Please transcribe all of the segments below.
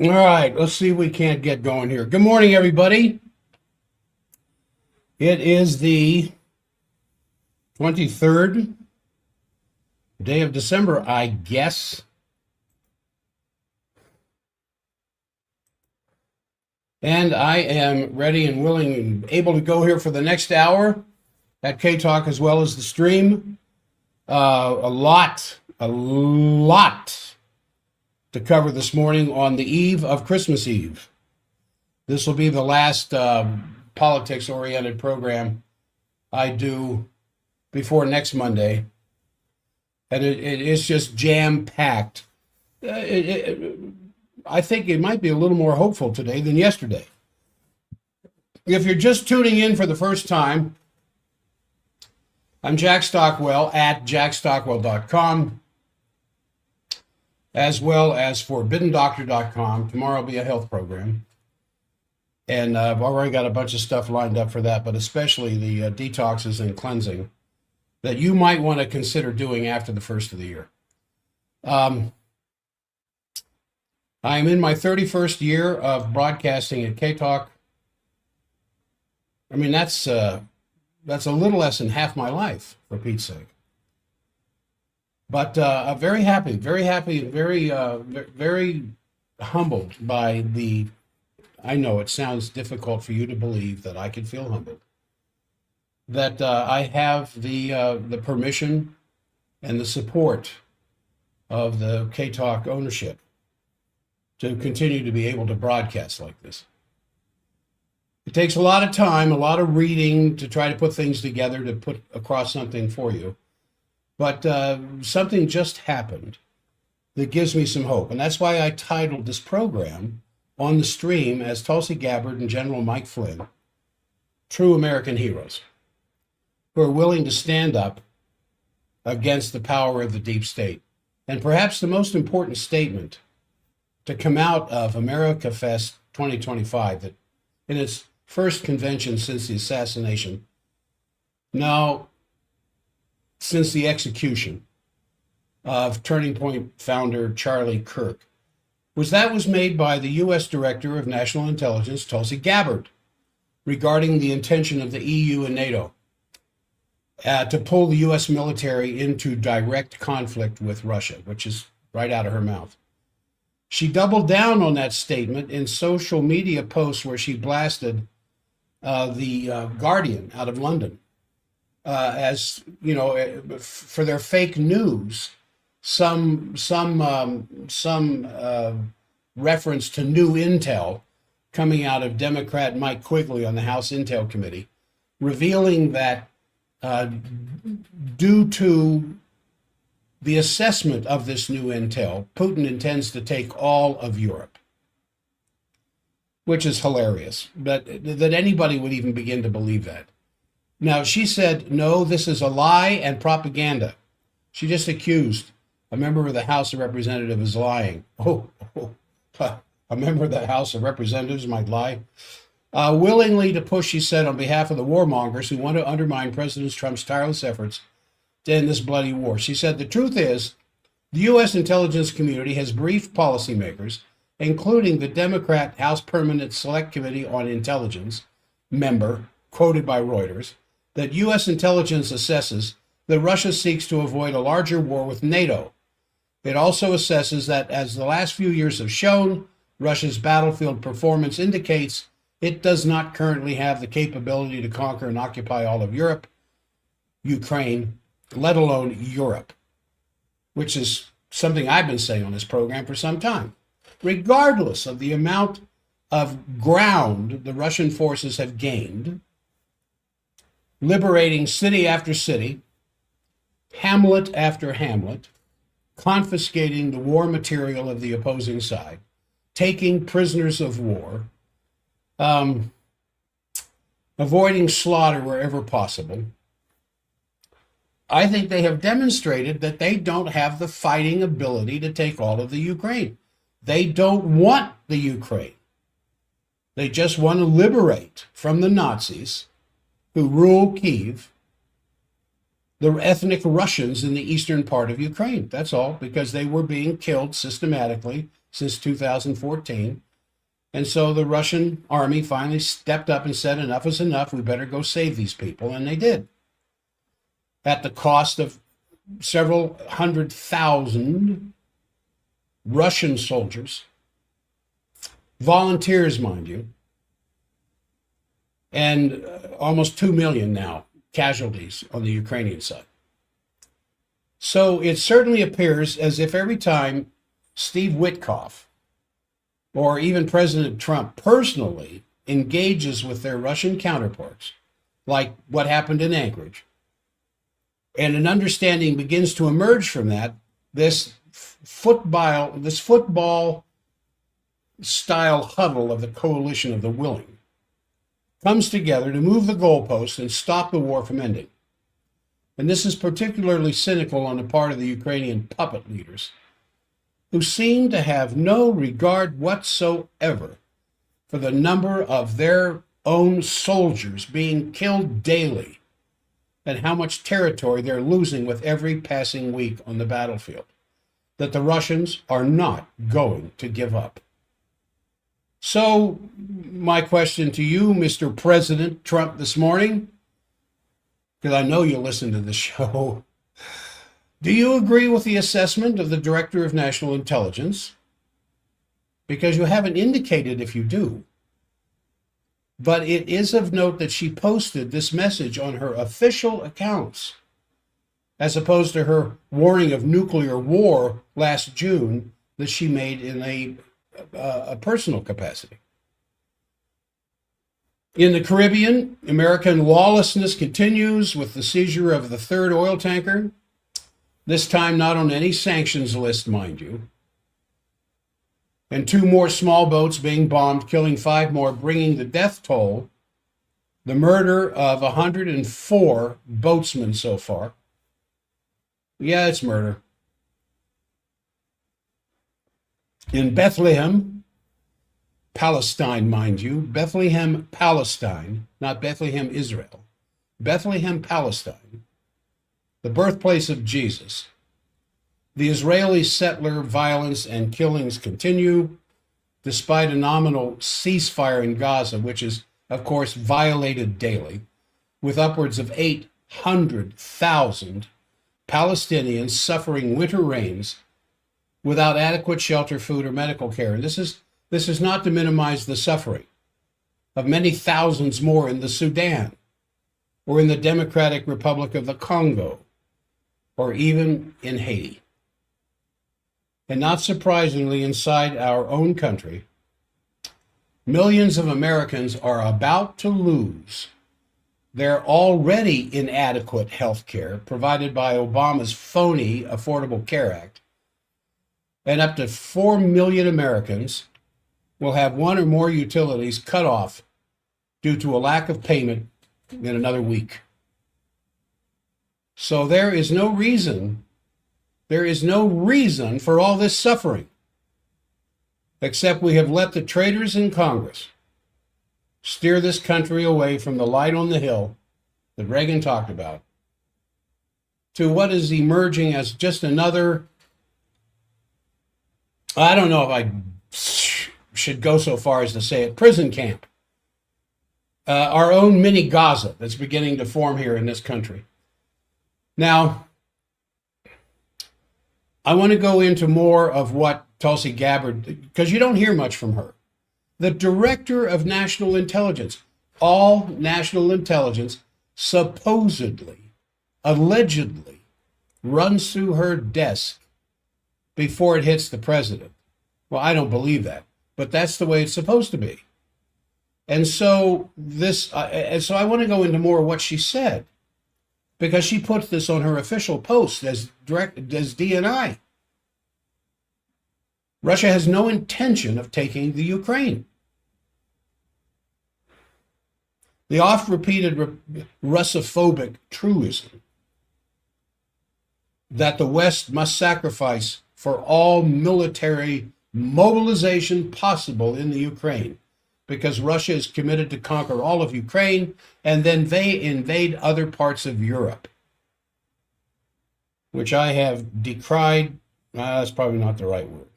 All right, let's see if we can't get going here. Good morning, everybody. It is the 23rd day of December, I guess. And I am ready and willing and able to go here for the next hour at K-Talk as well as the stream. A lot to cover this morning on the eve of Christmas Eve. This will be the last politics-oriented program I do before next Monday. And it is just jam-packed. I think it might be a little more hopeful today than yesterday. If you're just tuning in for the first time, I'm Jack Stockwell at jackstockwell.com, as well as forbiddendoctor.com. Tomorrow will be a health program. And I've already got a bunch of stuff lined up for that, but especially the detoxes and cleansing that you might want to consider doing after the first of the year. I am in my 31st year of broadcasting at K-Talk. I mean, that's a little less than half my life, for Pete's sake. But I'm very happy, very humbled by the, I know it sounds difficult for you to believe that I can feel humbled, that I have the permission and the support of the K-Talk ownership to continue to be able to broadcast like this. It takes a lot of time, a lot of reading to try to put things together to put across something for you. But something just happened that gives me some hope. And that's why I titled this program on the stream as Tulsi Gabbard and General Mike Flynn, True American Heroes, who are willing to stand up against the power of the deep state. And perhaps the most important statement to come out of America Fest 2025, that in its first convention since the assassination, now since the execution of Turning Point founder Charlie Kirk, was made by the U.S. Director of National Intelligence, Tulsi Gabbard, regarding the intention of the EU and NATO to pull the U.S. military into direct conflict with Russia, which is right out of her mouth. She doubled down on that statement in social media posts where she blasted the Guardian out of London as, you know, for their fake news, some reference to new intel coming out of Democrat Mike Quigley on the House Intel Committee, revealing that due to the assessment of this new intel, Putin intends to take all of Europe, which is hilarious, but that anybody would even begin to believe that. Now, she said, no, this is a lie and propaganda. She just accused a member of the House of Representatives of lying. A member of the House of Representatives might lie. Willingly to push, she said, on behalf of the warmongers who want to undermine President Trump's tireless efforts to end this bloody war. She said, the truth is, the U.S. intelligence community has briefed policymakers, including the Democrat House Permanent Select Committee on Intelligence member, quoted by Reuters, that U.S. intelligence assesses that Russia seeks to avoid a larger war with NATO. It also assesses that, as the last few years have shown, Russia's battlefield performance indicates it does not currently have the capability to conquer and occupy all of Europe, Ukraine, let alone Europe, which is something I've been saying on this program for some time. Regardless of the amount of ground the Russian forces have gained, liberating city after city, hamlet after hamlet, confiscating the war material of the opposing side, taking prisoners of war, avoiding slaughter wherever possible, I think they have demonstrated that they don't have the fighting ability to take all of the Ukraine. They don't want the Ukraine. They just want to liberate from the Nazis who rule Kyiv the ethnic Russians in the eastern part of Ukraine. That's all, because they were being killed systematically since 2014. And so the Russian army finally stepped up and said, enough is enough. We better go save these people. And they did, at the cost of several 100,000 Russian soldiers, volunteers, mind you, and almost 2 million now casualties on the Ukrainian side. So it certainly appears as if every time Steve Witkoff or even President Trump personally engages with their Russian counterparts, like what happened in Anchorage, and an understanding begins to emerge from that, this football style huddle of the coalition of the willing comes together to move the goalpost and stop the war from ending. And this is particularly cynical on the part of the Ukrainian puppet leaders, who seem to have no regard whatsoever for the number of their own soldiers being killed daily and how much territory they're losing with every passing week on the battlefield, that the Russians are not going to give up. So my question to you, Mr. President Trump, this morning, because I know you listen to the show, do you agree with the assessment of the Director of National Intelligence? Because you haven't indicated if you do. But it is of note that she posted this message on her official accounts, as opposed to her warning of nuclear war last June that she made in a personal capacity. In the Caribbean, American lawlessness continues with the seizure of the third oil tanker, this time not on any sanctions list, mind you, and 2 more small boats being bombed, killing 5 more, bringing the death toll, the murder of 104 boatsmen so far. Yeah, it's murder. In Bethlehem, Palestine, mind you, Bethlehem, Palestine, not Bethlehem, Israel, Bethlehem, Palestine, the birthplace of Jesus, the Israeli settler violence and killings continue, despite a nominal ceasefire in Gaza, which is, of course, violated daily, with upwards of 800,000 Palestinians suffering winter rains without adequate shelter, food, or medical care. And this is not to minimize the suffering of many thousands more in the Sudan, or in the Democratic Republic of the Congo, or even in Haiti. And not surprisingly, inside our own country, millions of Americans are about to lose their already inadequate health care provided by Obama's phony Affordable Care Act. And up to 4 million Americans will have one or more utilities cut off due to a lack of payment in another week. So there is no reason for all this suffering, except we have let the traitors in Congress steer this country away from the light on the hill that Reagan talked about to what is emerging as just another, I don't know if I should go so far as to say it, prison camp. Our own mini Gaza that's beginning to form here in this country. Now, I want to go into more of what Tulsi Gabbard, because you don't hear much from her. The Director of National Intelligence, all national intelligence supposedly, allegedly, runs through her desk before it hits the president. Well, I don't believe that, but that's the way it's supposed to be. And so I want to go into more of what she said, because she put this on her official post as DNI. Russia has no intention of taking the Ukraine. The oft-repeated Russophobic truism that the West must sacrifice for all military mobilization possible in the Ukraine, because Russia is committed to conquer all of Ukraine and then they invade other parts of Europe. which I have decried, that's probably not the right word,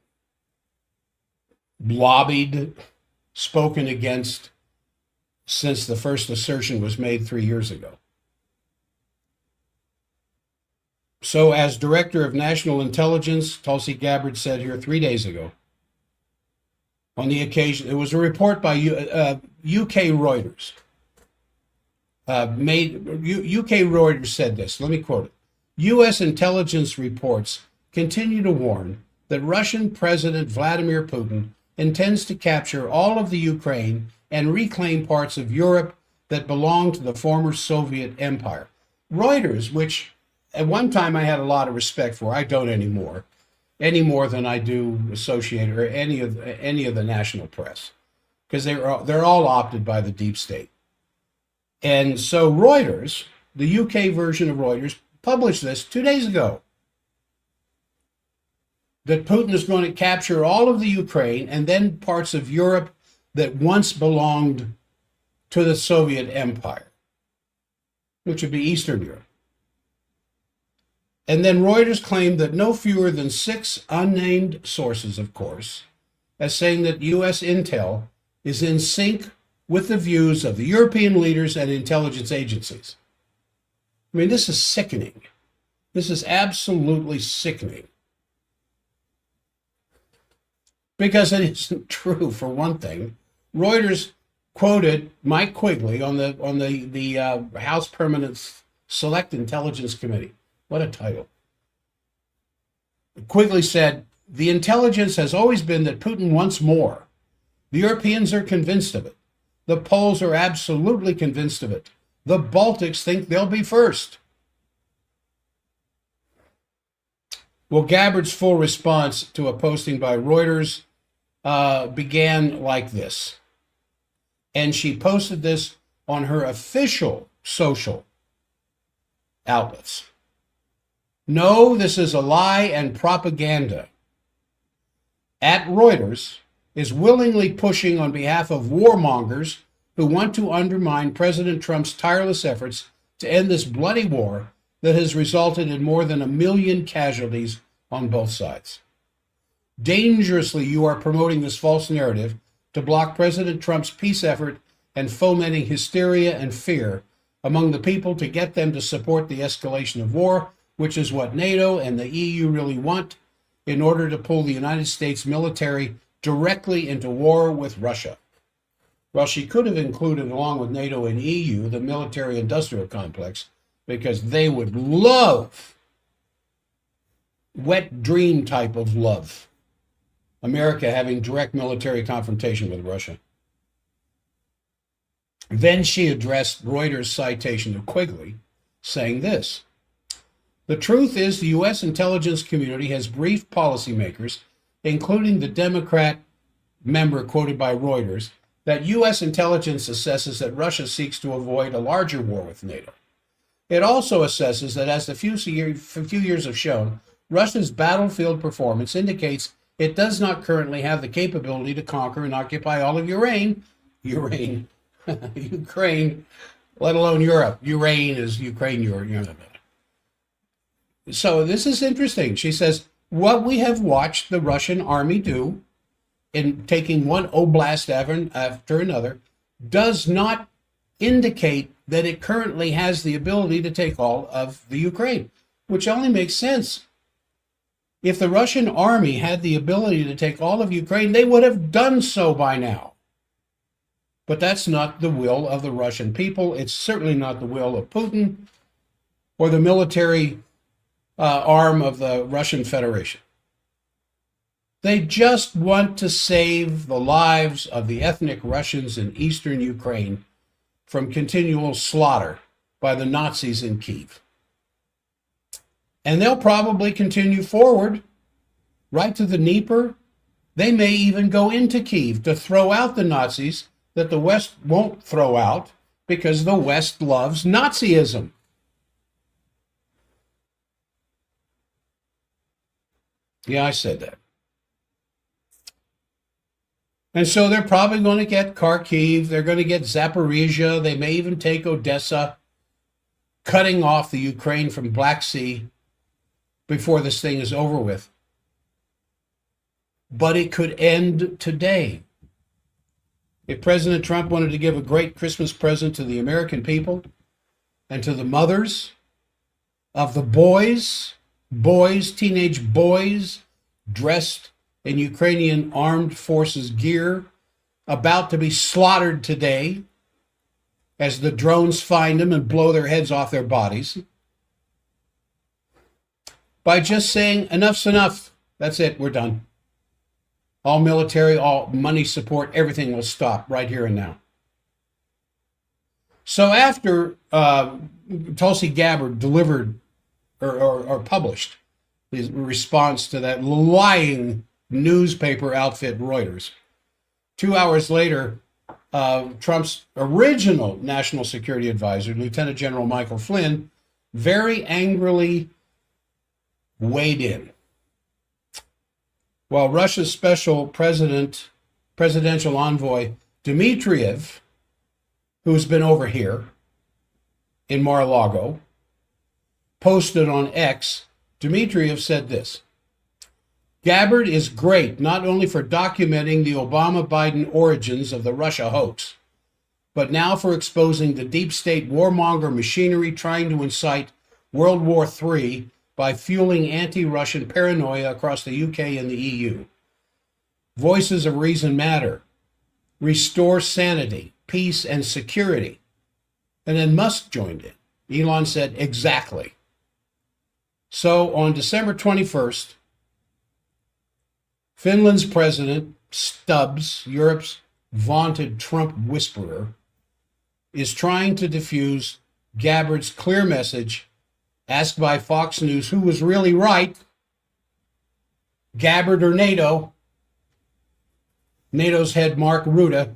lobbied, spoken against since the first assertion was made 3 years ago. So, as Director of National Intelligence, Tulsi Gabbard said here 3 days ago, on the occasion, it was a report by UK Reuters. UK Reuters said this, let me quote it. U.S. intelligence reports continue to warn that Russian President Vladimir Putin intends to capture all of the Ukraine and reclaim parts of Europe that belonged to the former Soviet Empire. Reuters, which at one time I had a lot of respect for, I don't anymore, any more than I do Associated or any of the national press, because they're all opted by the deep state. And so Reuters, the UK version of Reuters, published this 2 days ago, that Putin is going to capture all of the Ukraine and then parts of Europe that once belonged to the Soviet Empire, which would be Eastern Europe. And then Reuters claimed that no fewer than 6 unnamed sources, of course, as saying that U.S. intel is in sync with the views of the European leaders and intelligence agencies. I mean, this is sickening. This is absolutely sickening. Because it isn't true, for one thing. Reuters quoted Mike Quigley on the House Permanent Select Intelligence Committee. What a title. Quigley said, the intelligence has always been that Putin wants more. The Europeans are convinced of it. The Poles are absolutely convinced of it. The Baltics think they'll be first. Well, Gabbard's full response to a posting by Reuters began like this. And she posted this on her official social outlets. No, this is a lie and propaganda. At Reuters is willingly pushing on behalf of warmongers who want to undermine President Trump's tireless efforts to end this bloody war that has resulted in more than 1 million casualties on both sides. Dangerously, you are promoting this false narrative to block President Trump's peace effort and fomenting hysteria and fear among the people to get them to support the escalation of war, which is what NATO and the EU really want, in order to pull the United States military directly into war with Russia. Well, she could have included, along with NATO and EU, the military-industrial complex, because they would love, wet dream type of love, America having direct military confrontation with Russia. Then she addressed Reuters' citation of Quigley, saying this: the truth is the U.S. intelligence community has briefed policymakers, including the Democrat member quoted by Reuters, that U.S. intelligence assesses that Russia seeks to avoid a larger war with NATO. It also assesses that, as the few years have shown, Russia's battlefield performance indicates it does not currently have the capability to conquer and occupy all of Ukraine, let alone Europe. Ukraine is Ukraine, Europe. So this is interesting. She says, what we have watched the Russian army do in taking one oblast after another does not indicate that it currently has the ability to take all of the Ukraine, which only makes sense. If the Russian army had the ability to take all of Ukraine, they would have done so by now. But that's not the will of the Russian people. It's certainly not the will of Putin or the military arm of the Russian Federation. They just want to save the lives of the ethnic Russians in eastern Ukraine from continual slaughter by the Nazis in Kyiv. And they'll probably continue forward right to the Dnieper. They may even go into Kyiv to throw out the Nazis that the West won't throw out because the West loves Nazism. Yeah, I said that. And so they're probably going to get Kharkiv, they're going to get Zaporizhia, they may even take Odessa, cutting off the Ukraine from Black Sea before this thing is over with. But it could end today. If President Trump wanted to give a great Christmas present to the American people and to the mothers of the boys, teenage boys, dressed in Ukrainian armed forces gear, about to be slaughtered today as the drones find them and blow their heads off their bodies, by just saying, enough's enough, that's it, we're done. All military, all money support, everything will stop right here and now. So after Tulsi Gabbard delivered or published his response to that lying newspaper outfit Reuters, 2 hours later, Trump's original national security advisor, Lieutenant General Michael Flynn, very angrily weighed in. While Russia's special presidential envoy Dmitriev, who's been over here in Mar-a-Lago, posted on X, Dmitriev said this: Gabbard is great not only for documenting the Obama-Biden origins of the Russia hoax, but now for exposing the deep state warmonger machinery trying to incite World War III by fueling anti-Russian paranoia across the UK and the EU. Voices of reason matter. Restore sanity, peace, and security. And then Musk joined in. Elon said, exactly. So on December 21st, Finland's president, Stubbs, Europe's vaunted Trump whisperer, is trying to diffuse Gabbard's clear message. Asked by Fox News who was really right, Gabbard or NATO, NATO's head Mark Rutte,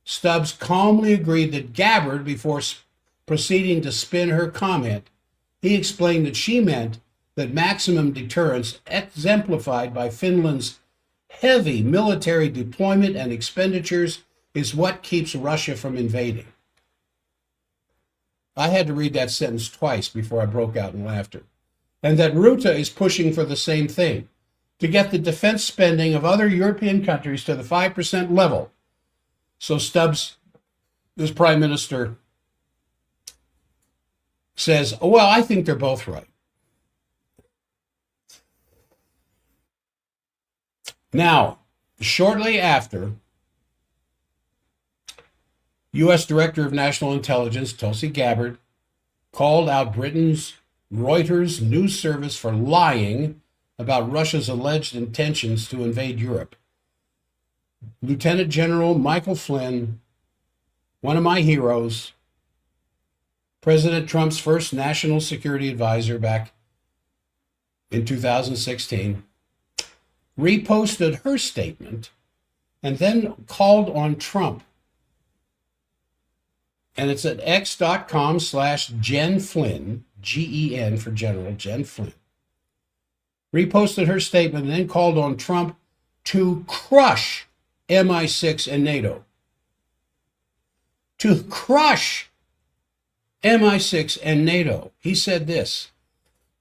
Stubbs calmly agreed that Gabbard, before proceeding to spin her comment, he explained that she meant that maximum deterrence, exemplified by Finland's heavy military deployment and expenditures, is what keeps Russia from invading. I had to read that sentence twice before I broke out in laughter. And that Rutte is pushing for the same thing, to get the defense spending of other European countries to the 5% level. So Stubbs, this prime minister, says, oh, well, I think they're both right. Now, shortly after, U.S. Director of National Intelligence Tulsi Gabbard called out Britain's Reuters news service for lying about Russia's alleged intentions to invade Europe. Lieutenant General Michael Flynn, one of my heroes, President Trump's first national security advisor back in 2016, reposted her statement and then called on Trump. And it's at x.com/Jen Flynn, G-E-N for General, Jen Flynn. Reposted her statement and then called on Trump to crush MI6 and NATO. To crush MI6 and NATO. He said this: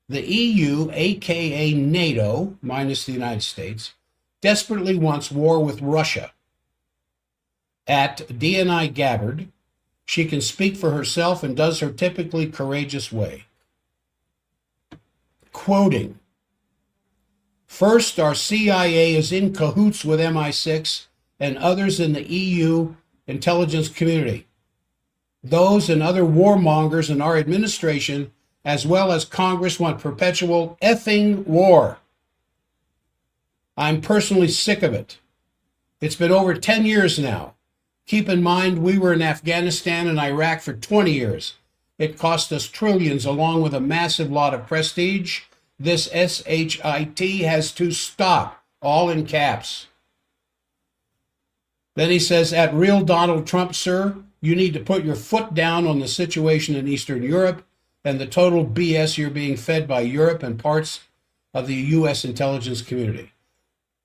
the EU, aka NATO, minus the United States, desperately wants war with Russia. At DNI Gabbard, she can speak for herself and does her typically courageous way. Quoting, first, our CIA is in cahoots with MI6 and others in the EU intelligence community. Those and other warmongers in our administration, as well as Congress, want perpetual effing war. I'm personally sick of it. It's been over 10 years now. Keep in mind, we were in Afghanistan and Iraq for 20 years. It cost us trillions along with a massive lot of prestige. This SHIT has to stop, all in caps. Then he says, at real Donald Trump, sir, you need to put your foot down on the situation in Eastern Europe and the total BS you're being fed by Europe and parts of the U.S. intelligence community.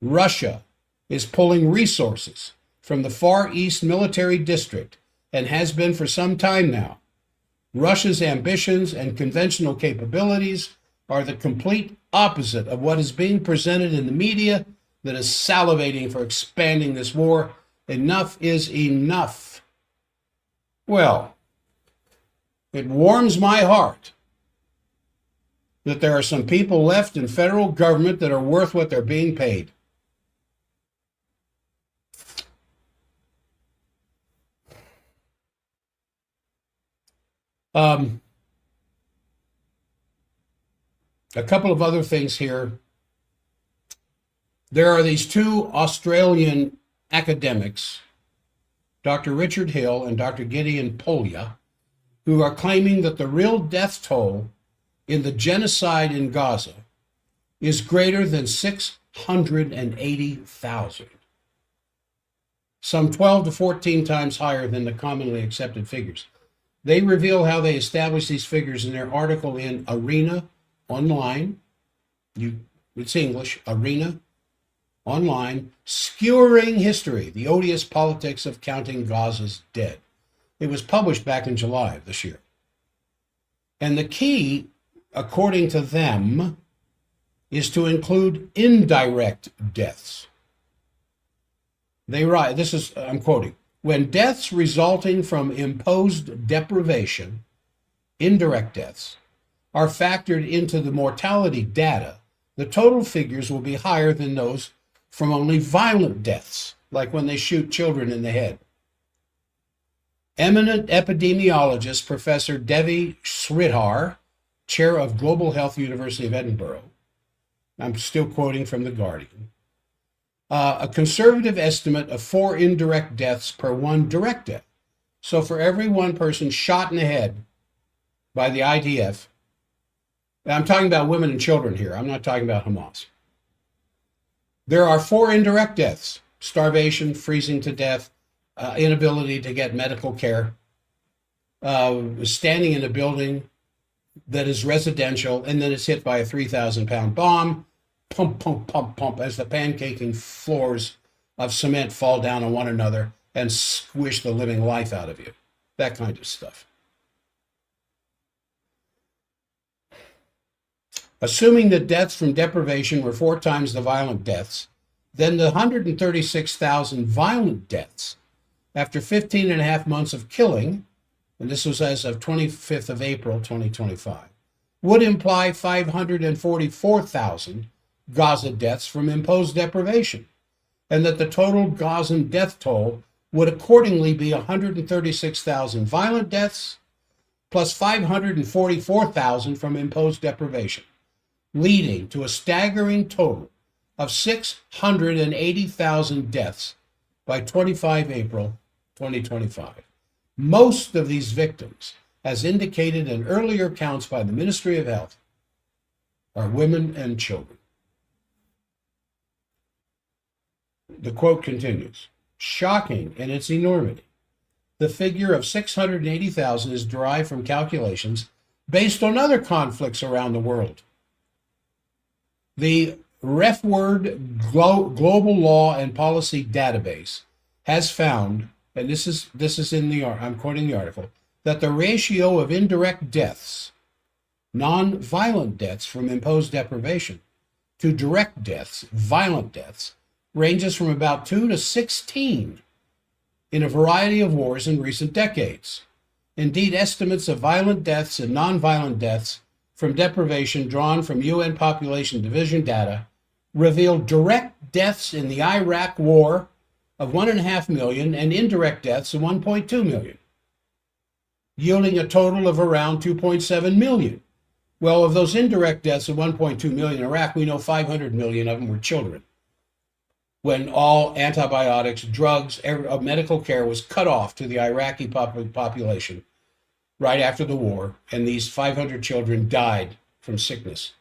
Russia is pulling resources from the Far East military district and has been for some time now. Russia's ambitions and conventional capabilities are the complete opposite of what is being presented in the media that is salivating for expanding this war. Enough is enough. Well, it warms my heart that there are some people left in federal government that are worth what they're being paid. A couple of other things here. There are these two Australian academics, Dr. Richard Hill and Dr. Gideon Polya, who are claiming that the real death toll in the genocide in Gaza is greater than 680,000, some 12 to 14 times higher than the commonly accepted figures. They reveal how they established these figures in their article in Arena Online. It's English, Arena Online, Skewering History, the Odious Politics of Counting Gaza's Dead. It was published back in July of this year. And the key, according to them, is to include indirect deaths. They write, this is, I'm quoting, when deaths resulting from imposed deprivation, indirect deaths, are factored into the mortality data, the total figures will be higher than those from only violent deaths, like when they shoot children in the head. Eminent epidemiologist Professor Devi Sridhar, chair of Global Health, University of Edinburgh, I'm still quoting from The Guardian, a conservative estimate of 4 indirect deaths per 1 direct death. So for every 1 person shot in the head by the IDF, I'm talking about women and children here, I'm not talking about Hamas. There are 4 indirect deaths: starvation, freezing to death, inability to get medical care, standing in a building that is residential, and then it's hit by a 3,000-pound bomb, pump, pump, pump, pump, as the pancaking floors of cement fall down on one another and squish the living life out of you. That kind of stuff. Assuming that deaths from deprivation were 4 times the violent deaths, then the 136,000 violent deaths after 15 and a half months of killing, and this was as of 25th of April, 2025, would imply 544,000 Gaza deaths from imposed deprivation, and that the total Gazan death toll would accordingly be 136,000 violent deaths plus 544,000 from imposed deprivation, leading to a staggering total of 680,000 deaths by 25 April 2025. Most of these victims, as indicated in earlier counts by the Ministry of Health, are women and children. The quote continues, shocking in its enormity. The figure of 680,000 is derived from calculations based on other conflicts around the world. The RefWord Global Law and Policy Database has found, and this is in the, I'm quoting the article, that the ratio of indirect deaths, non-violent deaths from imposed deprivation, to direct deaths, violent deaths, ranges from about 2 to 16 in a variety of wars in recent decades. Indeed, estimates of violent deaths and non-violent deaths from deprivation drawn from UN Population Division data reveal direct deaths in the Iraq War of 1.5 million and indirect deaths of 1.2 million, yielding a total of around 2.7 million. Well, of those indirect deaths of 1.2 million in Iraq, we know 500 million of them were children, when all antibiotics, drugs, medical care was cut off to the Iraqi population right after the war, and these 500 children died from sickness.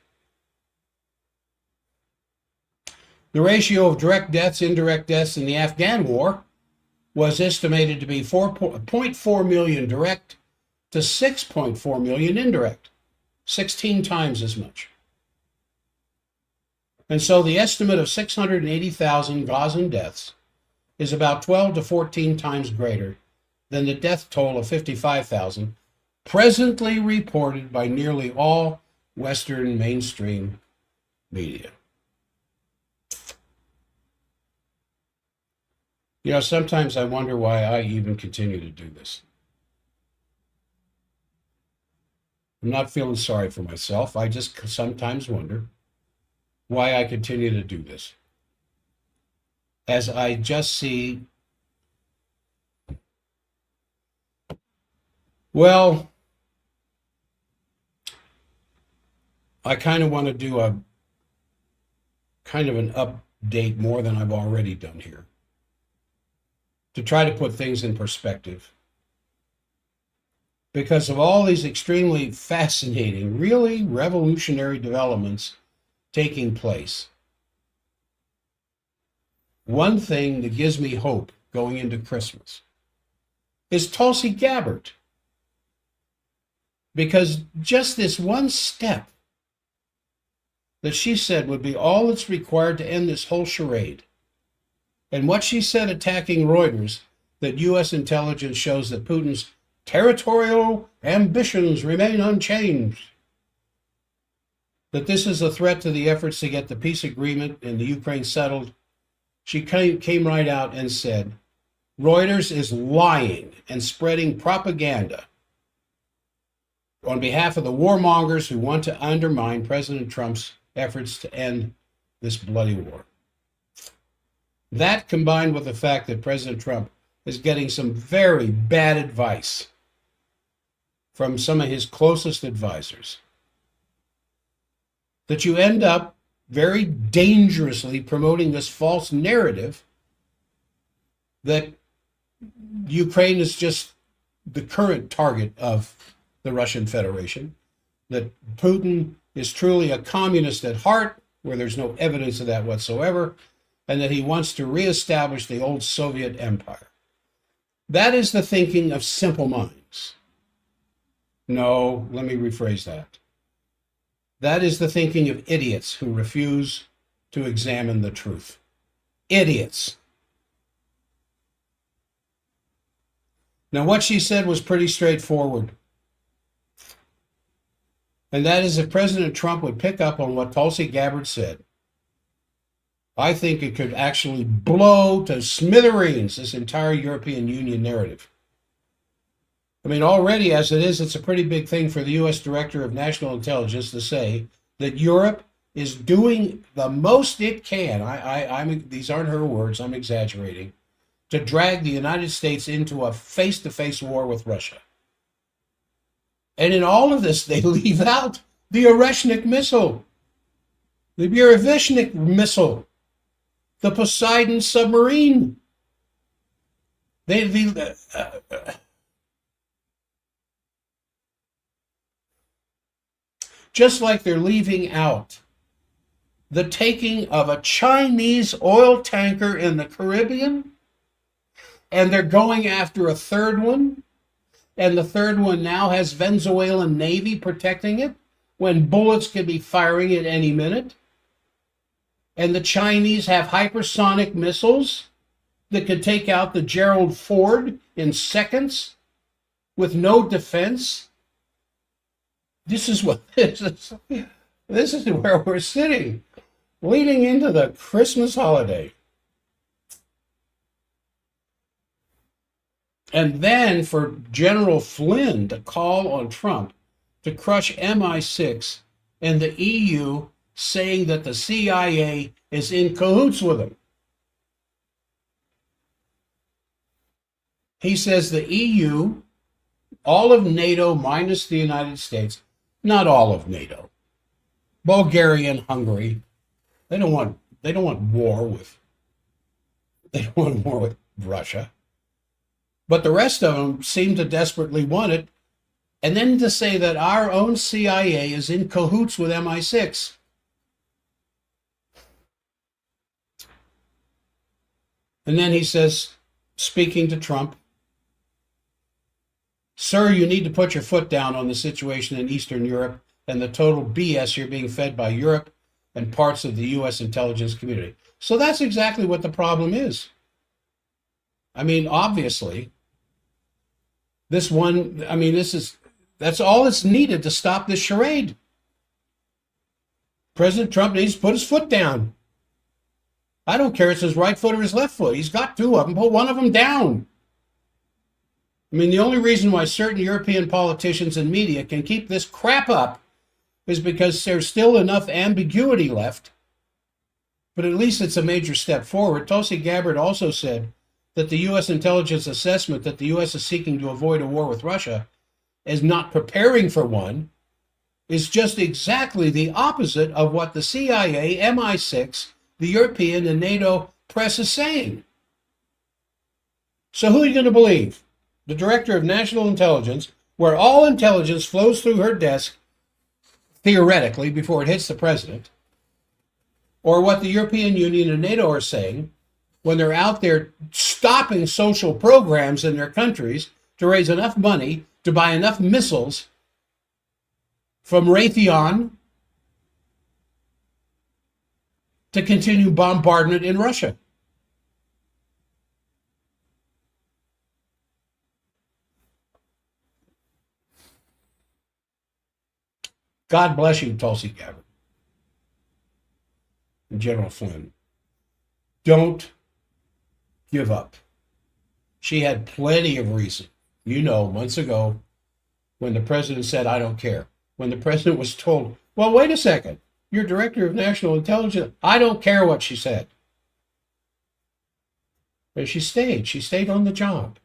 The ratio of direct deaths, indirect deaths in the Afghan war was estimated to be 4.4 million direct to 6.4 million indirect, 16 times as much. And so the estimate of 680,000 Gazan deaths is about 12 to 14 times greater than the death toll of 55,000 presently reported by nearly all Western mainstream media. You know, sometimes I wonder why I even continue to do this. I'm not feeling sorry for myself. I just sometimes wonder why I continue to do this. As I just see, well, I kind of want to do a kind of an update more than I've already done here, to try to put things in perspective. Because of all these extremely fascinating, really revolutionary developments taking place, one thing that gives me hope going into Christmas is Tulsi Gabbard. Because just this one step that she said would be all that's required to end this whole charade. And what she said attacking Reuters, that U.S. intelligence shows that Putin's territorial ambitions remain unchanged, that this is a threat to the efforts to get the peace agreement in the Ukraine settled. She came right out and said, Reuters is lying and spreading propaganda on behalf of the warmongers who want to undermine President Trump's efforts to end this bloody war. That, combined with the fact that President Trump is getting some very bad advice from some of his closest advisors, that you end up very dangerously promoting this false narrative that Ukraine is just the current target of the Russian Federation, that Putin is truly a communist at heart, where there's no evidence of that whatsoever, and that he wants to reestablish the old Soviet empire. That is the thinking of simple minds. No, let me rephrase that. That is the thinking of idiots who refuse to examine the truth. Idiots. Now, what she said was pretty straightforward. And that is, if President Trump would pick up on what Tulsi Gabbard said, I think it could actually blow to smithereens this entire European Union narrative. I mean, already as it is, it's a pretty big thing for the U.S. Director of National Intelligence to say that Europe is doing the most it can, these aren't her words, I'm exaggerating, to drag the United States into a face-to-face war with Russia. And in all of this, they leave out the Oreshnik missile, the Burevishnik missile, the Poseidon submarine. Just like they're leaving out the taking of a Chinese oil tanker in the Caribbean, and they're going after a third one, and the third one now has Venezuelan Navy protecting it when bullets could be firing at any minute. And the Chinese have hypersonic missiles that could take out the Gerald Ford in seconds with no defense. This is what this is. This is where we're sitting, leading into the Christmas holiday. And then for General Flynn to call on Trump to crush MI6, and the EU saying that the CIA is in cahoots with him. He says the EU, all of NATO minus the United States, not all of NATO, Bulgaria and Hungary, they don't want war with Russia. But the rest of them seem to desperately want it. And then to say that our own CIA is in cahoots with MI6. And then he says, speaking to Trump, "Sir, you need to put your foot down on the situation in Eastern Europe and the total BS you're being fed by Europe and parts of the U.S. intelligence community." So that's exactly what the problem is. I mean, obviously, that's all that's needed to stop this charade. President Trump needs to put his foot down. I don't care if it's his right foot or his left foot. He's got two of them. Put one of them down. I mean, the only reason why certain European politicians and media can keep this crap up is because there's still enough ambiguity left. But at least it's a major step forward. Tulsi Gabbard also said that the U.S. intelligence assessment that the U.S. is seeking to avoid a war with Russia is not preparing for one, is just exactly the opposite of what the CIA, MI6, the European and NATO press is saying. So who are you going to believe? The Director of National Intelligence, where all intelligence flows through her desk, theoretically, before it hits the president, or what the European Union and NATO are saying when they're out there stopping social programs in their countries to raise enough money to buy enough missiles from Raytheon to continue bombardment in Russia. God bless you, Tulsi Gabbard and General Flynn. Don't give up. She had plenty of reason. You know, months ago, when the president said, I don't care. When the president was told, well, wait a second, you're Director of National Intelligence. I don't care what she said. But she stayed. She stayed on the job.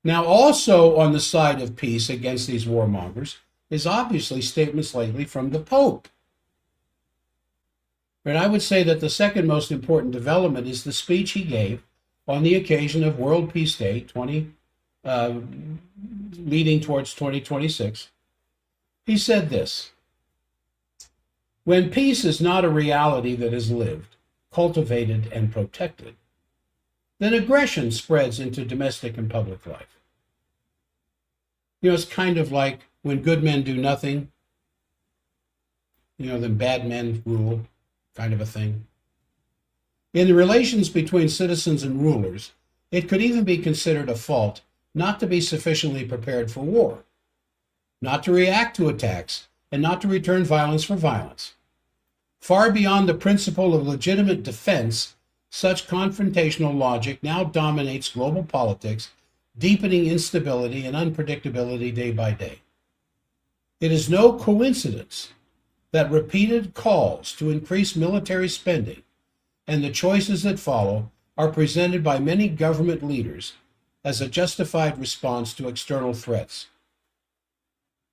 Now, also on the side of peace against these warmongers is obviously statements lately from the Pope. And I would say that the second most important development is the speech he gave on the occasion of World Peace Day leading towards 2026. He said this: when peace is not a reality that is lived, cultivated, and protected, then aggression spreads into domestic and public life. You know, it's kind of like when good men do nothing, then bad men rule, kind of a thing. In the relations between citizens and rulers, it could even be considered a fault not to be sufficiently prepared for war, not to react to attacks, and not to return violence for violence. Far beyond the principle of legitimate defense, such confrontational logic now dominates global politics, deepening instability and unpredictability day by day. It is no coincidence that repeated calls to increase military spending and the choices that follow are presented by many government leaders as a justified response to external threats.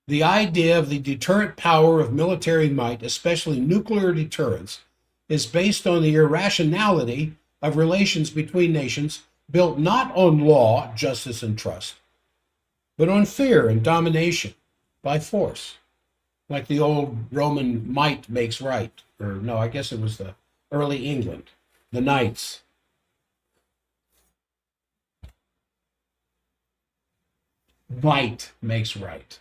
The idea of the deterrent power of military might, especially nuclear deterrence, is based on the irrationality of relations between nations built not on law, justice, and trust, but on fear and domination by force, like the old Roman might makes right, or no, I guess it was the early England, the knights. Might makes right.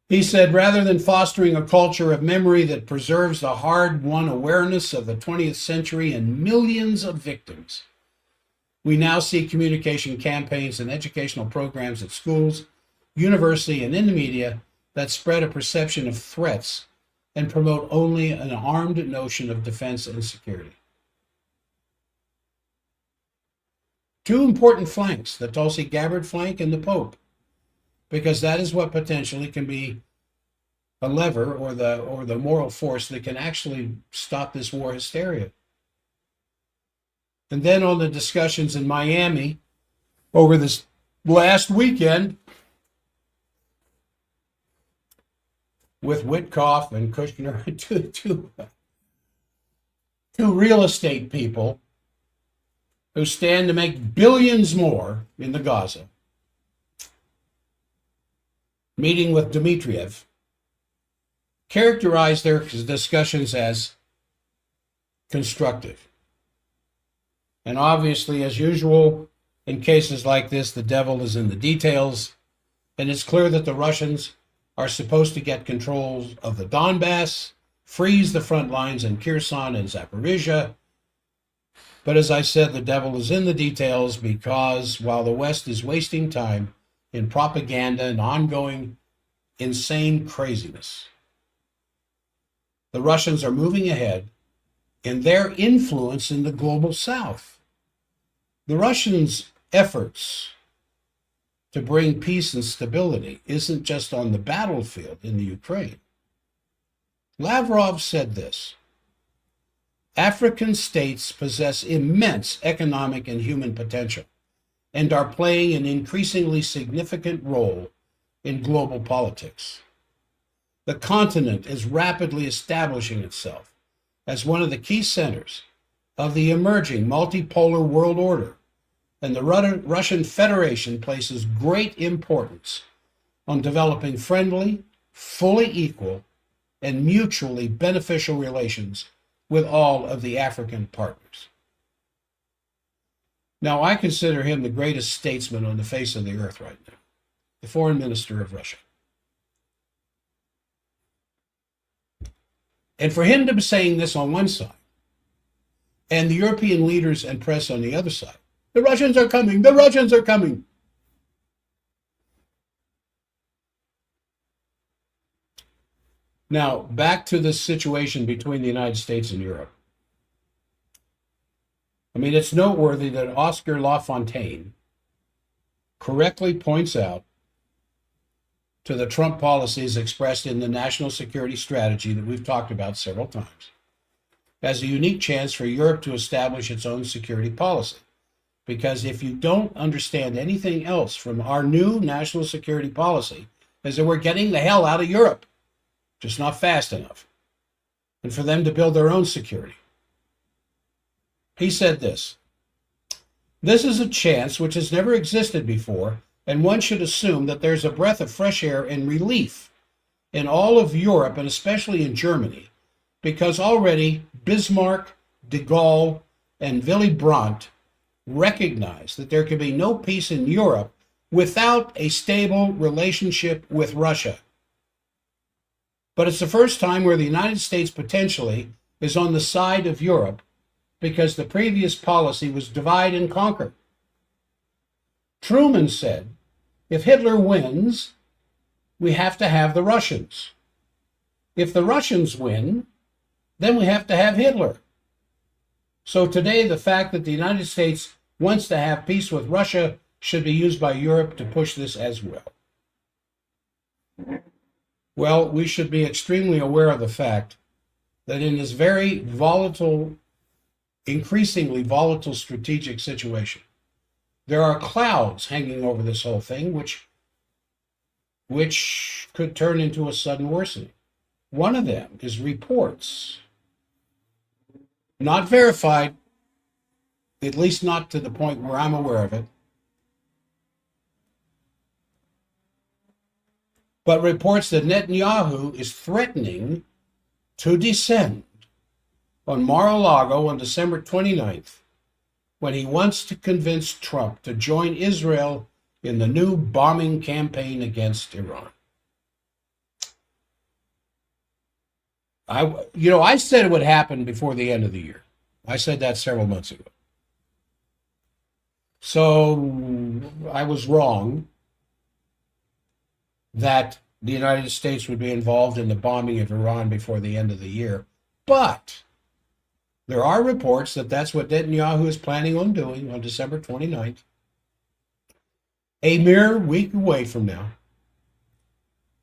He said, rather than fostering a culture of memory that preserves the hard-won awareness of the 20th century and millions of victims, we now see communication campaigns and educational programs at schools, university, and in the media that spread a perception of threats and promote only an armed notion of defense and security. Two important flanks, the Tulsi Gabbard flank and the Pope, because that is what potentially can be a lever or the moral force that can actually stop this war hysteria. And then on the discussions in Miami over this last weekend with Witkoff and Kushner, two real estate people who stand to make billions more in the Gaza, meeting with Dmitriev, characterized their discussions as constructive. And obviously, as usual, in cases like this, the devil is in the details, and it's clear that the Russians are supposed to get control of the Donbass, freeze the front lines in Kherson and Zaporizhia. But as I said, the devil is in the details, because while the West is wasting time in propaganda and ongoing insane craziness. The Russians are moving ahead in their influence in the global south. The Russians' efforts to bring peace and stability isn't just on the battlefield in the Ukraine. Lavrov said this: African states possess immense economic and human potential and are playing an increasingly significant role in global politics. The continent is rapidly establishing itself as one of the key centers of the emerging multipolar world order, and the Russian Federation places great importance on developing friendly, fully equal, and mutually beneficial relations with all of the African partners. Now, I consider him the greatest statesman on the face of the earth right now, the foreign minister of Russia. And for him to be saying this on one side, and the European leaders and press on the other side, the Russians are coming, the Russians are coming. Now, back to the situation between the United States and Europe. I mean, it's noteworthy that Oscar Lafontaine correctly points out to the Trump policies expressed in the national security strategy that we've talked about several times as a unique chance for Europe to establish its own security policy. Because if you don't understand anything else from our new national security policy, is that we're getting the hell out of Europe, just not fast enough, and for them to build their own security. He said this: this is a chance which has never existed before, and one should assume that there's a breath of fresh air and relief in all of Europe, and especially in Germany, because already Bismarck, de Gaulle, and Willy Brandt recognized that there could be no peace in Europe without a stable relationship with Russia. But it's the first time where the United States potentially is on the side of Europe, because the previous policy was divide and conquer. Truman said, if Hitler wins, we have to have the Russians. If the Russians win, then we have to have Hitler. So today, the fact that the United States wants to have peace with Russia should be used by Europe to push this as well. Well, we should be extremely aware of the fact that in this very volatile, increasingly volatile strategic situation, there are clouds hanging over this whole thing, which could turn into a sudden worsening. One of them is reports, not verified, at least not to the point where I'm aware of it, but reports that Netanyahu is threatening to descend on Mar-a-Lago on December 29th, when he wants to convince Trump to join Israel in the new bombing campaign against Iran. I said it would happen before the end of the year. I said that several months ago. So I was wrong that the United States would be involved in the bombing of Iran before the end of the year. But there are reports that that's what Netanyahu is planning on doing on December 29th, a mere week away from now,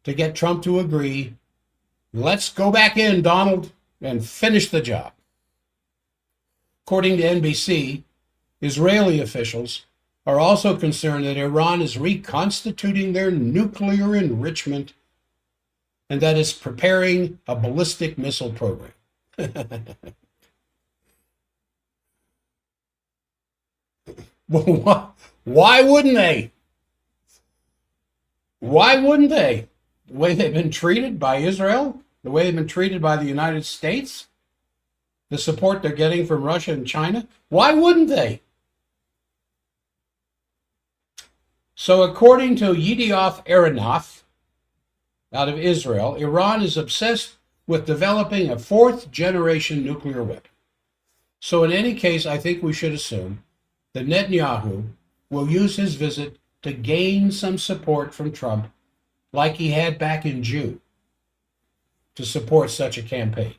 to get Trump to agree, let's go back in, Donald, and finish the job. According to NBC, Israeli officials are also concerned that Iran is reconstituting their nuclear enrichment and that it's preparing a ballistic missile program. Well, why wouldn't they? Why wouldn't they? The way they've been treated by Israel, the way they've been treated by the United States, the support they're getting from Russia and China, why wouldn't they? So according to Yedioth Ahronoth out of Israel, Iran is obsessed with developing a fourth-generation nuclear weapon. So in any case, I think we should assume that Netanyahu will use his visit to gain some support from Trump, like he had back in June to support such a campaign.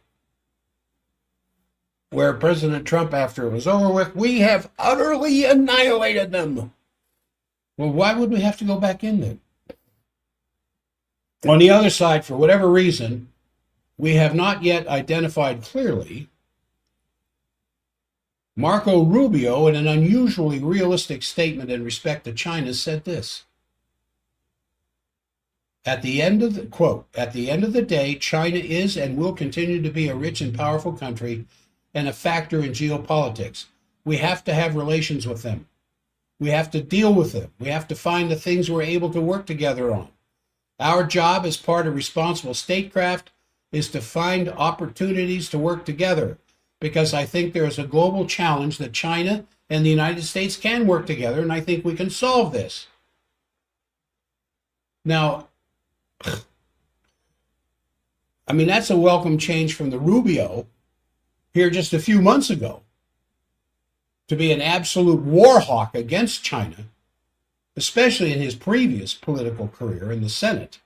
Where President Trump, after it was over with, we have utterly annihilated them. Well, why would we have to go back in then? On the other side, for whatever reason, we have not yet identified clearly. Marco Rubio, in an unusually realistic statement in respect to China, said this. At the end of the quote, at the end of the day, China is and will continue to be a rich and powerful country and a factor in geopolitics. We have to have relations with them. We have to deal with them. We have to find the things we're able to work together on. Our job as part of responsible statecraft is to find opportunities to work together, because I think there is a global challenge that China and the United States can work together, and I think we can solve this. Now, I mean, that's a welcome change from the Rubio here just a few months ago to be an absolute war hawk against China, especially in his previous political career in the Senate.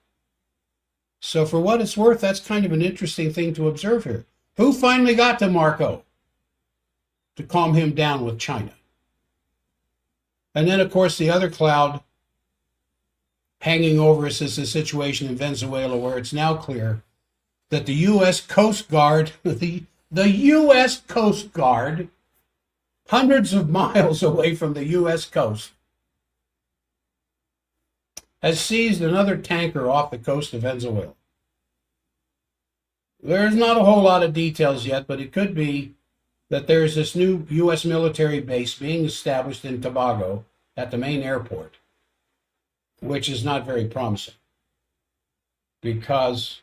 So for what it's worth, that's kind of an interesting thing to observe here. Who finally got to Marco to calm him down with China? And then, of course, the other cloud hanging over us is the situation in Venezuela, where it's now clear that the U.S. Coast Guard, the U.S. Coast Guard, hundreds of miles away from the U.S. coast, has seized another tanker off the coast of Venezuela. There's not a whole lot of details yet, but it could be that there's this new U.S. military base being established in Tobago at the main airport, which is not very promising, because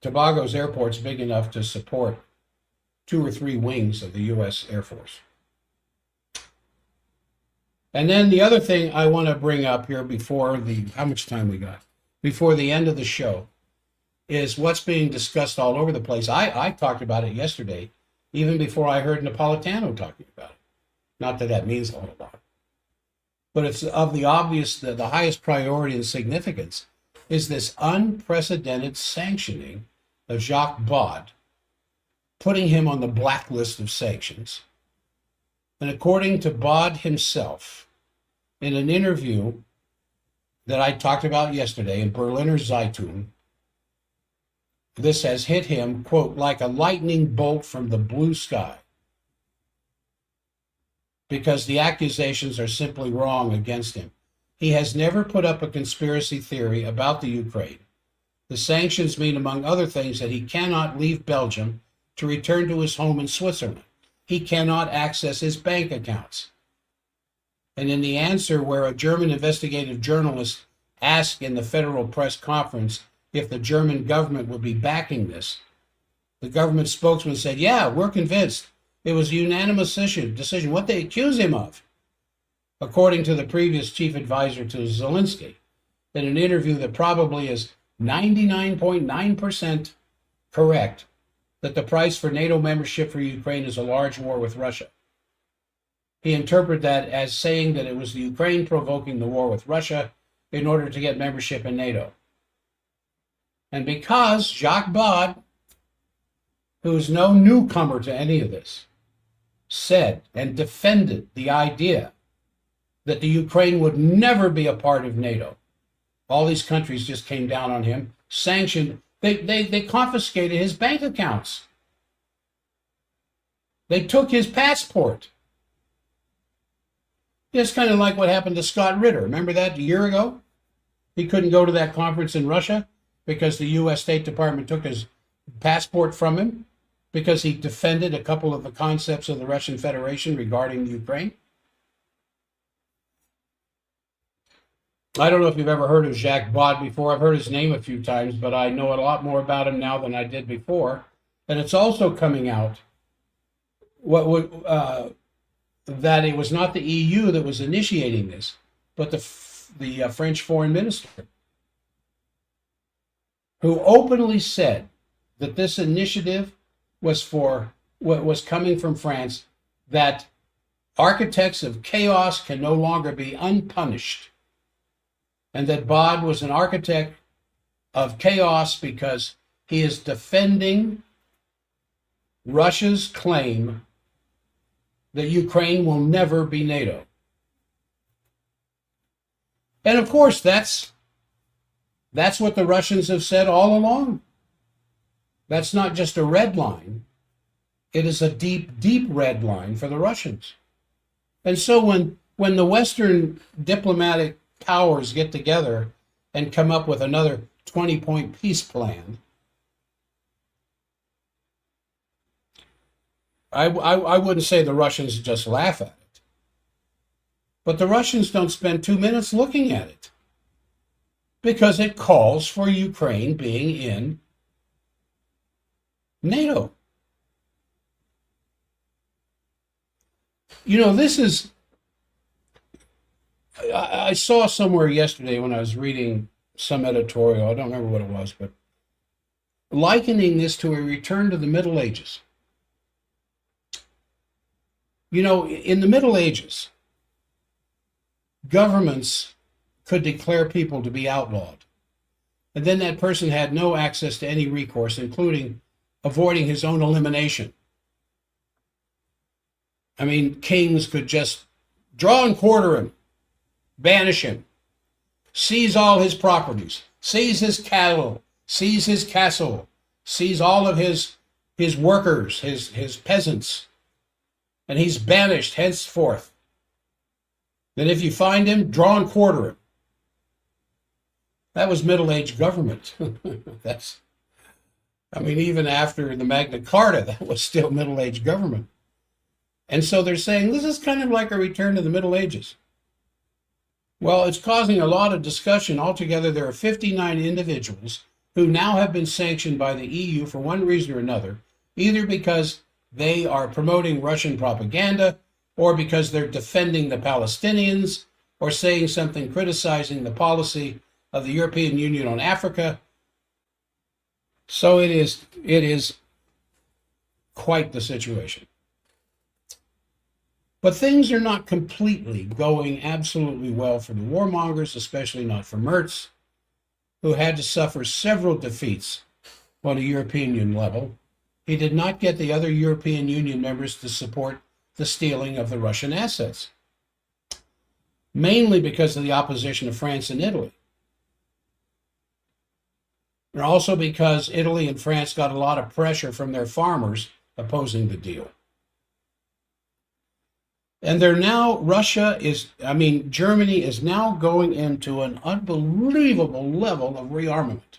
Tobago's airport's big enough to support 2 or 3 wings of the U.S. Air Force. And then the other thing I want to bring up here before how much time we got? Before the end of the show, is what's being discussed all over the place. I talked about it yesterday, even before I heard Napolitano talking about it. Not that that means a whole lot. But it's of the obvious, the highest priority and significance is this unprecedented sanctioning of Jacques Gabbard, putting him on the blacklist of sanctions. And according to Gabbard himself, in an interview that I talked about yesterday in Berliner Zeitung, this has hit him, quote, like a lightning bolt from the blue sky, because the accusations are simply wrong against him. He has never put up a conspiracy theory about the Ukraine. The sanctions mean, among other things, that he cannot leave Belgium to return to his home in Switzerland. He cannot access his bank accounts. And in the answer where a German investigative journalist asked in the Federal Press Conference if the German government would be backing this, the government spokesman said, yeah, we're convinced. It was a unanimous decision. What they accuse him of, according to the previous chief advisor to Zelensky, in an interview that probably is 99.9% correct, that the price for NATO membership for Ukraine is a large war with Russia. He interpreted that as saying that it was the Ukraine provoking the war with Russia in order to get membership in NATO. And because Jacques Gabbard, who is no newcomer to any of this, said and defended the idea that the Ukraine would never be a part of NATO, all these countries just came down on him, sanctioned. They confiscated his bank accounts. They took his passport. It's kind of like what happened to Scott Ritter. Remember that a year ago? He couldn't go to that conference in Russia because the U.S. State Department took his passport from him because he defended a couple of the concepts of the Russian Federation regarding Ukraine. I don't know if you've ever heard of Jacques Gabbard before. I've heard his name a few times, but I know a lot more about him now than I did before. And it's also coming out that it was not the EU that was initiating this, but the French foreign minister, who openly said that this initiative was coming from France, that architects of chaos can no longer be unpunished. and that Bod was an architect of chaos because he is defending Russia's claim that Ukraine will never be NATO. And of course, that's what the Russians have said all along. That's not just a red line. It is a deep, deep red line for the Russians. And so when the Western diplomatic powers get together and come up with another 20-point peace plan, I wouldn't say the Russians just laugh at it, but the Russians don't spend 2 minutes looking at it because it calls for Ukraine being in NATO. You know, this is, I saw somewhere yesterday when I was reading some editorial, I don't remember what it was, but likening this to a return to the Middle Ages. You know, in the Middle Ages, governments could declare people to be outlawed. And then that person had no access to any recourse, including avoiding his own elimination. I mean, kings could just draw and quarter him, banish him, seize all his properties, seize his cattle, seize his castle, seize all of his workers, his peasants, and he's banished henceforth. Then if you find him, draw and quarter him. That was Middle Age government. Even after the Magna Carta, that was still Middle Age government. And so they're saying this is kind of like a return to the Middle Ages. Well, it's causing a lot of discussion. Altogether, there are 59 individuals who now have been sanctioned by the EU for one reason or another, either because they are promoting Russian propaganda, or because they're defending the Palestinians, or saying something criticizing the policy of the European Union on Africa. So it is quite the situation. But things are not completely going absolutely well for the warmongers, especially not for Merz, who had to suffer several defeats on a European Union level. He did not get the other European Union members to support the stealing of the Russian assets, mainly because of the opposition of France and Italy. And also because Italy and France got a lot of pressure from their farmers opposing the deal. And Germany is now going into an unbelievable level of rearmament,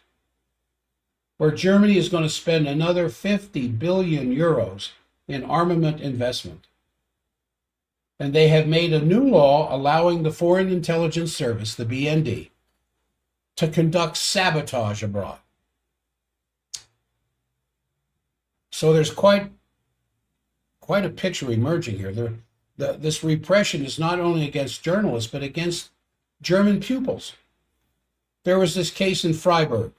where Germany is going to spend another 50 billion euros in armament investment. And they have made a new law allowing the Foreign Intelligence Service, the BND, to conduct sabotage abroad. So there's quite a picture emerging here. This repression is not only against journalists, but against German pupils. There was this case in Freiburg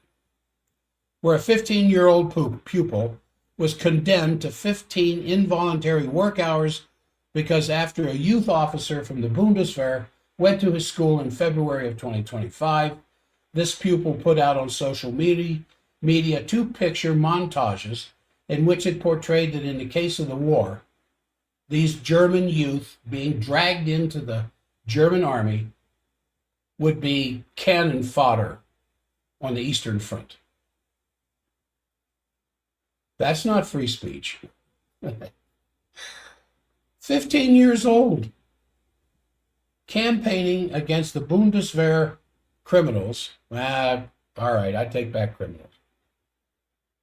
where a 15-year-old pupil was condemned to 15 involuntary work hours because after a youth officer from the Bundeswehr went to his school in February of 2025, this pupil put out on social media 2 picture montages in which it portrayed that in the case of the war, these German youth being dragged into the German army would be cannon fodder on the Eastern Front. That's not free speech. 15 years old, campaigning against the Bundeswehr criminals. All right, I take back criminals.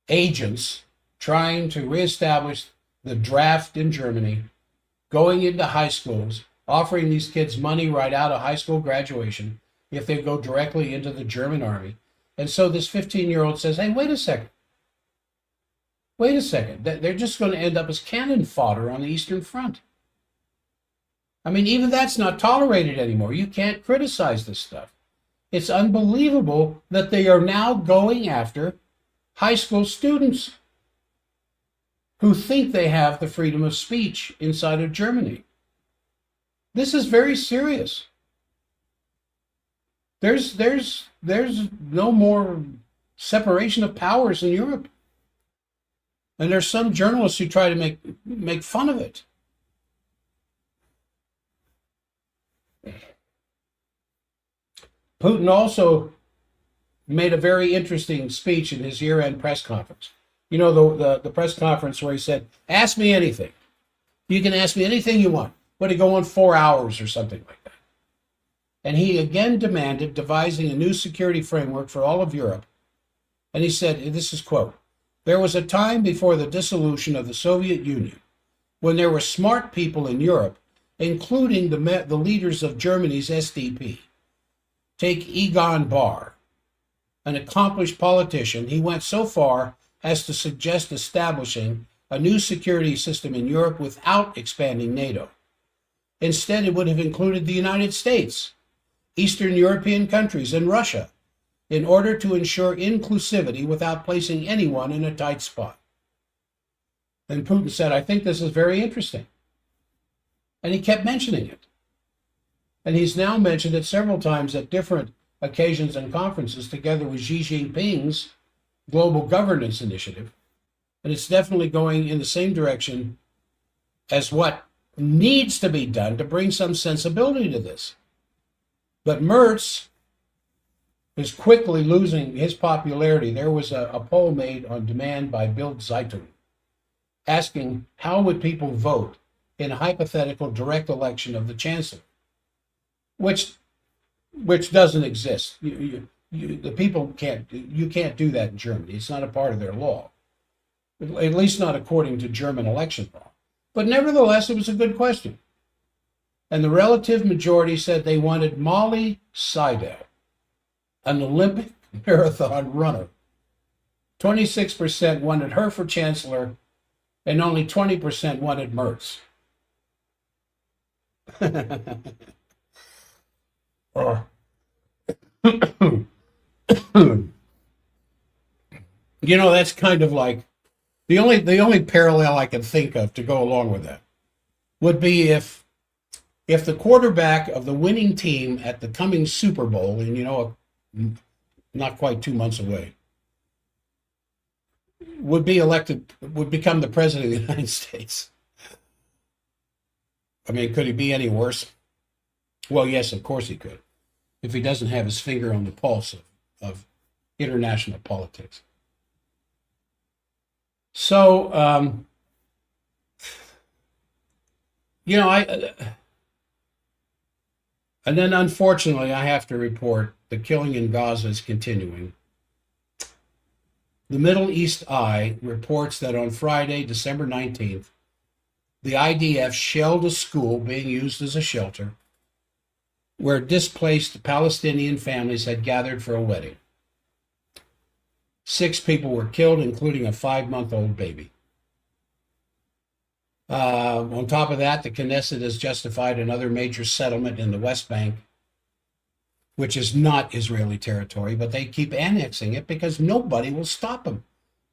Agents trying to reestablish the draft in Germany, going into high schools, offering these kids money right out of high school graduation if they go directly into the German army. And so this 15-year-old says, hey, wait a second. They're just going to end up as cannon fodder on the Eastern Front. Even that's not tolerated anymore. You can't criticize this stuff. It's unbelievable that they are now going after high school students who think they have the freedom of speech inside of Germany. This is very serious. There's no more separation of powers in Europe. And there's some journalists who try to make fun of it. Putin also made a very interesting speech in his year-end press conference. You know, the press conference where he said, ask me anything. You can ask me anything you want. But it go on 4 hours or something like that. And he again demanded devising a new security framework for all of Europe. And he said, this is quote, there was a time before the dissolution of the Soviet Union when there were smart people in Europe, including the leaders of Germany's SDP. Take Egon Bahr, an accomplished politician. He went so far as to suggest establishing a new security system in Europe without expanding NATO. Instead, it would have included the United States, Eastern European countries, and Russia, in order to ensure inclusivity without placing anyone in a tight spot. And Putin said, I think this is very interesting. And he kept mentioning it. And he's now mentioned it several times at different occasions and conferences together with Xi Jinping's Global Governance Initiative. And it's definitely going in the same direction as what needs to be done to bring some sensibility to this. But Merz is quickly losing his popularity. There was a poll made on demand by Bild Zeitung asking how would people vote in a hypothetical direct election of the chancellor, which doesn't exist. The people can't do that in Germany. It's not a part of their law, at least not according to German election law. But nevertheless, it was a good question. And the relative majority said they wanted Molly Seidel, an Olympic marathon runner. 26% wanted her for chancellor, and only 20% wanted Merz. You know, that's kind of like the only parallel I can think of to go along with that would be if the quarterback of the winning team at the coming Super Bowl, and you know, not quite 2 months away, would become the president of the United States. I mean, could he be any worse? Well, yes, of course he could, if he doesn't have his finger on the pulse of international politics. So, you know, and then unfortunately, I have to report the killing in Gaza is continuing. The Middle East Eye reports that on Friday, December 19th, the IDF shelled a school being used as a shelter where displaced Palestinian families had gathered for a wedding. 6 people were killed, including a 5-month-old baby. On top of that, the Knesset has justified another major settlement in the West Bank, which is not Israeli territory, but they keep annexing it because nobody will stop them.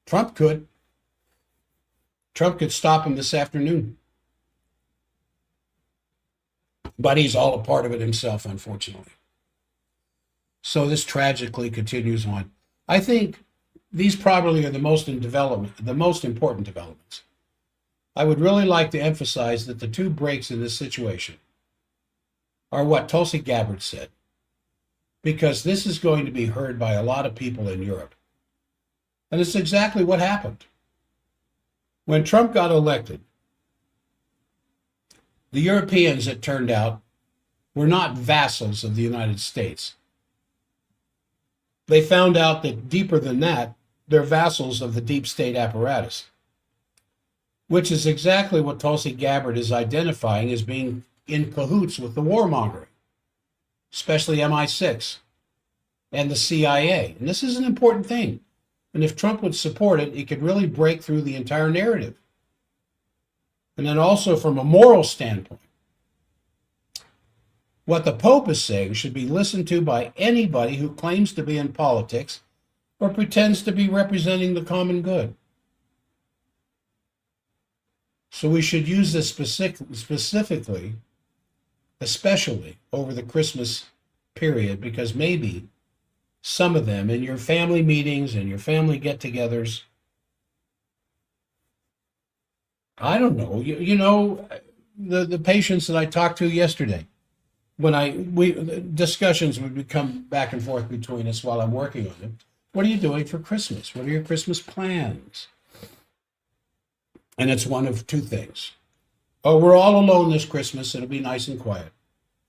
Trump could. Trump could stop him this afternoon. But he's all a part of it himself, unfortunately. So this tragically continues on. I think these probably are the most important developments. I would really like to emphasize that the 2 breaks in this situation are what Tulsi Gabbard said, because this is going to be heard by a lot of people in Europe. And it's exactly what happened. When Trump got elected, the Europeans, it turned out, were not vassals of the United States. They found out that deeper than that, they're vassals of the deep state apparatus, which is exactly what Tulsi Gabbard is identifying as being in cahoots with the warmongering, especially MI6 and the CIA. And this is an important thing. And if Trump would support it, it could really break through the entire narrative. And then also from a moral standpoint, what the Pope is saying should be listened to by anybody who claims to be in politics or pretends to be representing the common good. So we should use this specifically, especially over the Christmas period, because maybe some of them in your family meetings and your family get-togethers, I don't know, the patients that I talked to yesterday, we discussions would come back and forth between us while I'm working on it. What are you doing for Christmas? What are your Christmas plans? And it's one of two things. Oh, we're all alone this Christmas. It'll be nice and quiet.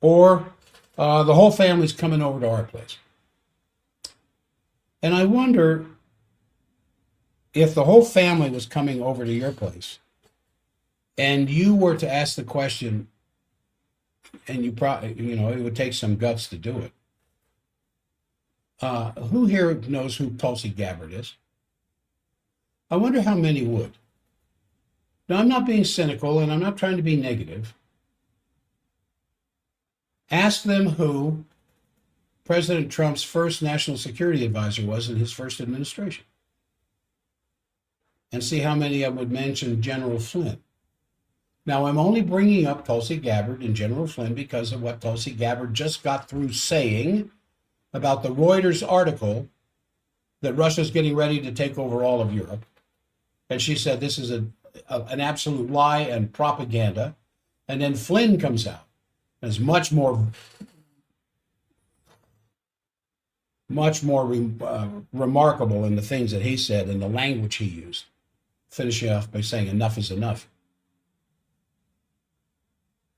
Or the whole family's coming over to our place. And I wonder if the whole family was coming over to your place and you were to ask the question, and you probably, it would take some guts to do it. Who here knows who Tulsi Gabbard is? I wonder how many would. Now, I'm not being cynical and I'm not trying to be negative. Ask them who President Trump's first national security advisor was in his first administration. And see how many of them would mention General Flynn. Now, I'm only bringing up Tulsi Gabbard and General Flynn because of what Tulsi Gabbard just got through saying about the Reuters article that Russia's getting ready to take over all of Europe. And she said this is an absolute lie and propaganda. And then Flynn comes out as much more remarkable in the things that he said and the language he used, finishing off by saying enough is enough.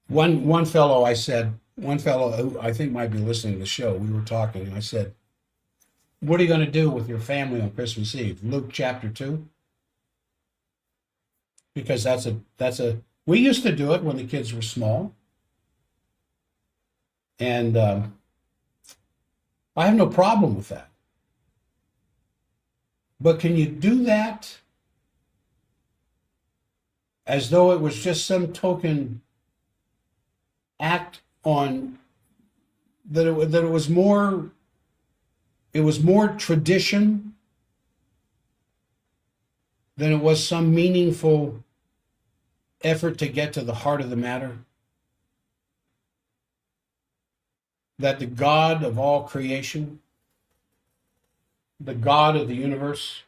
One fellow who I think might be listening to the show, we were talking, and I said, what are you going to do with your family on Christmas Eve? Luke chapter 2? Because we used to do it when the kids were small. And I have no problem with that. But can you do that as though it was just some token act on that it was more tradition than it was some meaningful effort to get to the heart of the matter? That the God of all creation, the God of the universe,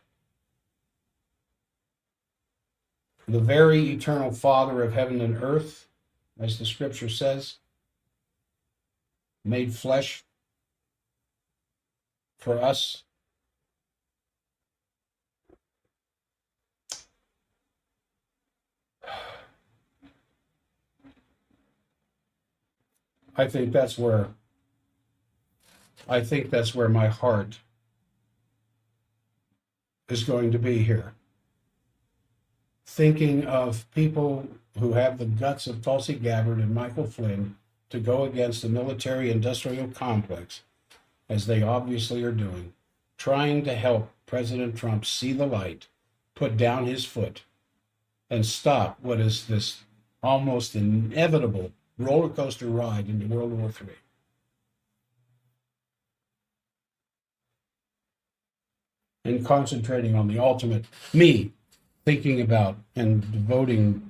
the very eternal Father of heaven and earth, as the scripture says, made flesh for us. I think that's where my heart is going to be here. Thinking of people who have the guts of Tulsi Gabbard and Michael Flynn to go against the military-industrial complex, as they obviously are doing, trying to help President Trump see the light, put down his foot, and stop what is this almost inevitable roller coaster ride into World War III. And concentrating on the ultimate, me thinking about and devoting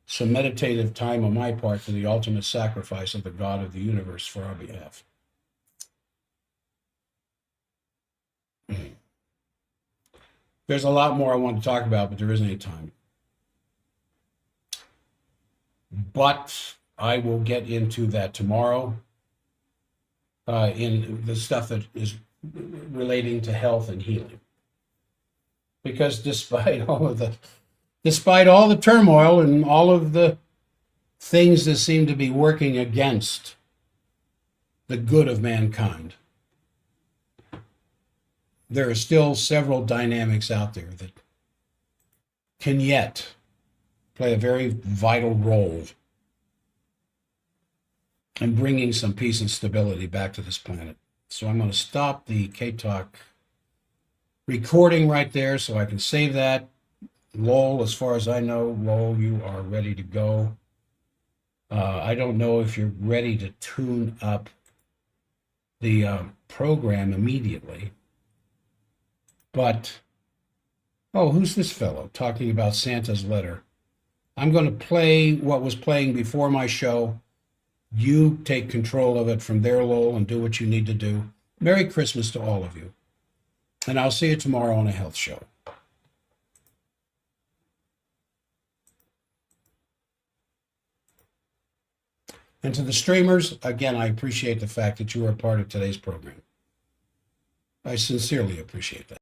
some meditative time on my part to the ultimate sacrifice of the God of the universe for our behalf. There's a lot more I want to talk about, but there isn't any time. But I will get into that tomorrow in the stuff that is relating to health and healing. Because despite all the turmoil and all of the things that seem to be working against the good of mankind, there are still several dynamics out there that can yet play a very vital role in bringing some peace and stability back to this planet. So I'm going to stop the K-Talk recording right there so I can save that. Lowell, as far as I know, Lowell, you are ready to go. I don't know if you're ready to tune up the program immediately, but, who's this fellow talking about Santa's letter? I'm going to play what was playing before my show You take control of it from there, Lowell, and do what you need to do. Merry Christmas to all of you. And I'll see you tomorrow on a health show. And to the streamers, again, I appreciate the fact that you are a part of today's program. I sincerely appreciate that.